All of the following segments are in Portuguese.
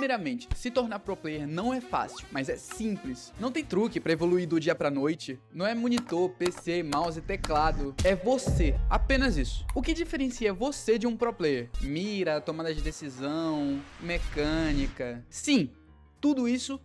Primeiramente, se tornar pro player não é fácil, mas é simples. Não tem truque pra evoluir do dia pra noite. Não é monitor, PC, mouse, teclado. É você, apenas isso. O que diferencia você de um pro player? Mira, tomada de decisão, mecânica. Sim, tudo isso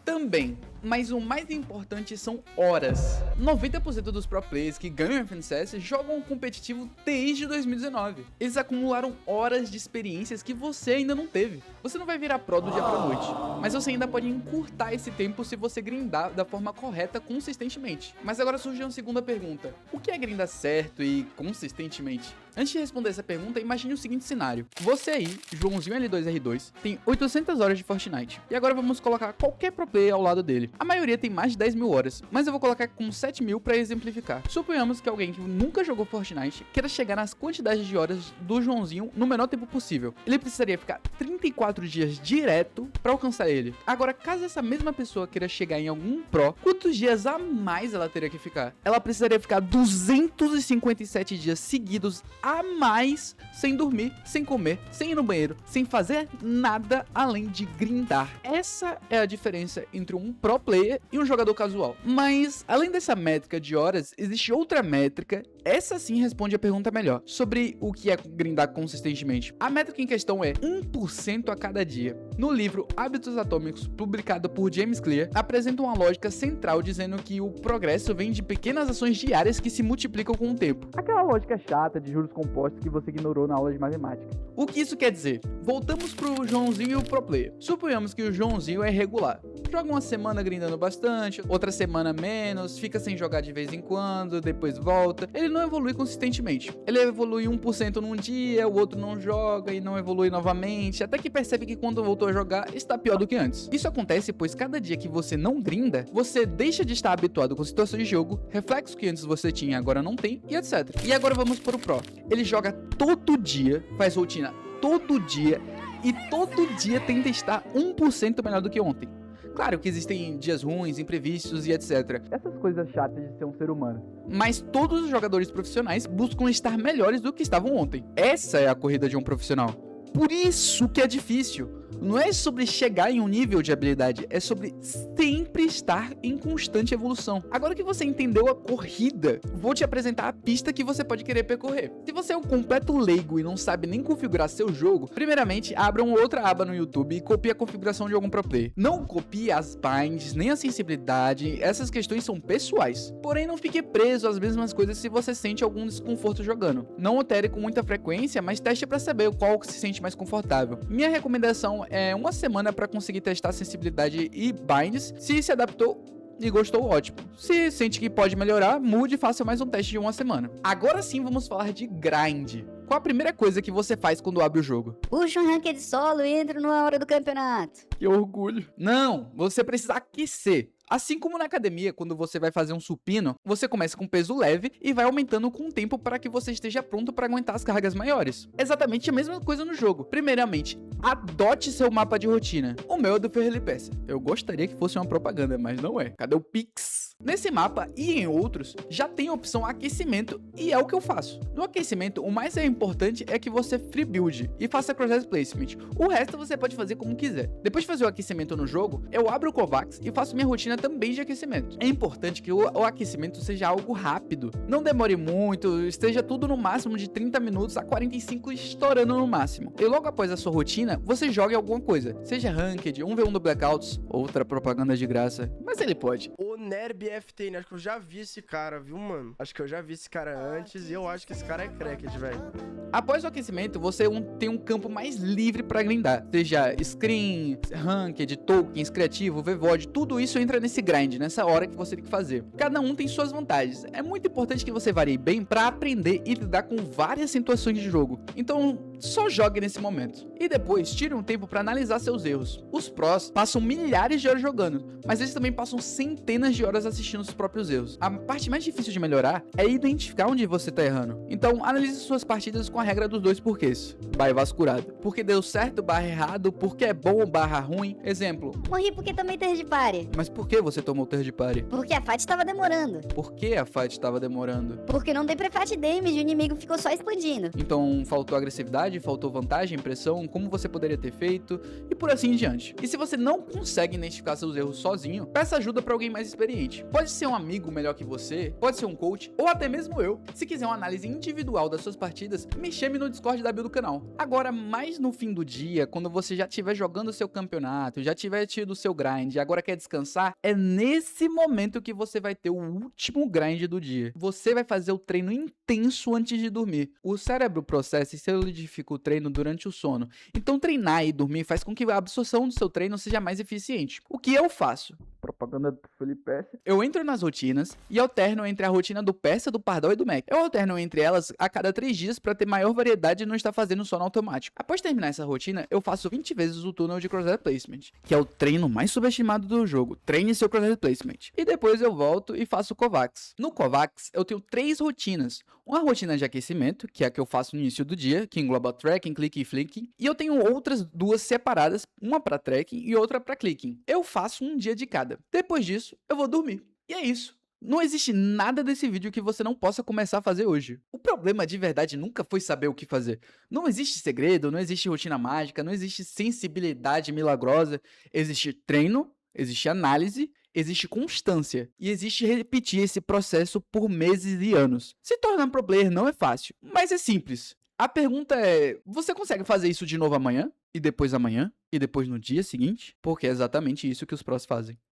também, mas o mais importante são horas. 90% dos pro players que ganham FNCS jogam competitivo desde 2019. Eles acumularam horas de experiências que você ainda não teve. Você não vai virar pro do dia pra noite, mas você ainda pode encurtar esse tempo se você grindar da forma correta consistentemente. Mas agora surge uma segunda pergunta: o que é grindar certo e consistentemente? Antes de responder essa pergunta, imagine o seguinte cenário. Você aí, Joãozinho L2R2, tem 800 horas de Fortnite. E agora vamos colocar qualquer pro player ao lado dele. A maioria tem mais de 10 mil horas, mas eu vou colocar com 7 mil para exemplificar. Suponhamos que alguém que nunca jogou Fortnite queira chegar nas quantidades de horas do Joãozinho no menor tempo possível. Ele precisaria ficar 34 dias direto para alcançar ele. Agora, caso essa mesma pessoa queira chegar em algum pro, quantos dias a mais ela teria que ficar? Ela precisaria ficar 257 dias seguidos a mais, sem dormir, sem comer, sem ir no banheiro, sem fazer nada além de grindar. Essa é a diferença entre um pro player e um jogador casual. Mas, além dessa métrica de horas, existe outra métrica. Essa sim responde a pergunta melhor, sobre o que é grindar consistentemente. A métrica em questão é 1% a cada dia. No livro Hábitos Atômicos, publicado por James Clear, apresenta uma lógica central dizendo que o progresso vem de pequenas ações diárias que se multiplicam com o tempo. Aquela lógica chata de juros compostos que você ignorou na aula de matemática. O que isso quer dizer? Voltamos pro Joãozinho e o pro player. Suponhamos que o Joãozinho é regular. Joga uma semana grindando bastante, outra semana menos, fica sem jogar de vez em quando, depois volta. Ele não evolui consistentemente. Ele evolui 1% num dia, o outro não joga e não evolui novamente, até que percebe que quando voltou a jogar, está pior do que antes. Isso acontece pois cada dia que você não grinda, você deixa de estar habituado com situações de jogo, reflexos que antes você tinha agora não tem, e etc. E agora vamos para o Pro. Ele joga todo dia, faz rotina todo dia, e todo dia tenta estar 1% melhor do que ontem. Claro que existem dias ruins, imprevistos e etc. Essas coisas chatas de ser um ser humano. Mas todos os jogadores profissionais buscam estar melhores do que estavam ontem. Essa é a corrida de um profissional. Por isso que é difícil. Não é sobre chegar em um nível de habilidade, é sobre sempre estar em constante evolução. Agora que você entendeu a corrida, vou te apresentar a pista que você pode querer percorrer. Se você é um completo leigo e não sabe nem configurar seu jogo, primeiramente abra uma outra aba no YouTube e copie a configuração de algum pro player. Não copie as binds, nem a sensibilidade, essas questões são pessoais. Porém, não fique preso às mesmas coisas se você sente algum desconforto jogando. Não altere com muita frequência, mas teste para saber qual que se sente mais confortável. Minha recomendação é uma semana para conseguir testar sensibilidade e binds. Se adaptou e gostou, ótimo. Se sente que pode melhorar, mude e faça mais um teste de uma semana. Agora sim vamos falar de grind. Qual a primeira coisa que você faz quando abre o jogo? Puxa um ranked solo e entra na hora do campeonato. Que orgulho. Não, você precisa aquecer. Assim como na academia, quando você vai fazer um supino, você começa com peso leve e vai aumentando com o tempo para que você esteja pronto para aguentar as cargas maiores. Exatamente a mesma coisa no jogo. Primeiramente, adote seu mapa de rotina. O meu é do Ferrelipessa. Eu gostaria que fosse uma propaganda, mas não é. Cadê o Pix? Nesse mapa e em outros, já tem a opção aquecimento e é o que eu faço. No aquecimento, o mais importante é que você free build e faça cross placement. O resto você pode fazer como quiser. Depois de fazer o aquecimento no jogo, eu abro o Kovacs e faço minha rotina também de aquecimento. É importante que o aquecimento seja algo rápido. Não demore muito, esteja tudo no máximo de 30 minutos a 45 estourando no máximo. E logo após a sua rotina, você joga alguma coisa. Seja Ranked, 1v1 do Blackouts, outra propaganda de graça. Mas ele pode. O Nerb FTN, acho que eu já vi esse cara, viu, mano? Acho que eu já vi esse cara antes e eu acho que esse cara é cracked, velho. Após o aquecimento, você tem um campo mais livre pra grindar. Seja screen, ranked, tokens, criativo, VVOD, tudo isso entra nesse grind, nessa hora que você tem que fazer. Cada um tem suas vantagens. É muito importante que você varie bem pra aprender e lidar com várias situações de jogo. Então, só jogue nesse momento. E depois, tire um tempo pra analisar seus erros. Os prós passam milhares de horas jogando, mas eles também passam centenas de horas assistindo os próprios erros. A parte mais difícil de melhorar é identificar onde você tá errando. Então, analise suas partidas com a regra dos 2 porquês. Vai vasculhado. Porque deu certo barra errado, porque é bom barra ruim. Exemplo. Morri porque tomei third party. Mas por que você tomou third party? Porque a fight tava demorando. Por que a fight tava demorando? Porque não dei pre-fight damage e o inimigo ficou só expandindo. Então, faltou agressividade? dificuldade, faltou vantagem, pressão, como você poderia ter feito e por assim em diante. E se você não consegue identificar seus erros sozinho, peça ajuda para alguém mais experiente. Pode ser um amigo melhor que você, pode ser um coach ou até mesmo eu. Se quiser uma análise individual das suas partidas, me chame no Discord da bio do canal. Agora, mais no fim do dia, quando você já estiver jogando o seu campeonato, já tiver tido o seu grind e agora quer descansar, é nesse momento que você vai ter o último grind do dia. Você vai fazer o treino intenso antes de dormir. O cérebro processa e solidifica o treino durante o sono. Então treinar e dormir faz com que a absorção do seu treino seja mais eficiente. O que eu faço? Propaganda do Felipe Persa. Eu entro nas rotinas e alterno entre a rotina do Persa, do Pardal e do Mac. Eu alterno entre elas a cada 3 dias para ter maior variedade e não estar fazendo sono automático. Após terminar essa rotina, eu faço 20 vezes o túnel de Crosshair Placement, que é o treino mais subestimado do jogo. Treine seu Crosshair Placement. E depois eu volto e faço o Kovacs. No Kovacs, eu tenho 3 rotinas. Uma rotina de aquecimento, que é a que eu faço no início do dia, que engloba tracking, clicking e flicking. E eu tenho outras 2 separadas, uma para tracking e outra para clicking. Eu faço um dia de cada. Depois disso, eu vou dormir. E é isso. Não existe nada desse vídeo que você não possa começar a fazer hoje. O problema de verdade nunca foi saber o que fazer. Não existe segredo, não existe rotina mágica, não existe sensibilidade milagrosa. Existe treino, existe análise, existe constância e existe repetir esse processo por meses e anos. Se tornar pro player não é fácil, mas é simples. A pergunta é, você consegue fazer isso de novo amanhã? E depois amanhã? E depois no dia seguinte? Porque é exatamente isso que os pros fazem.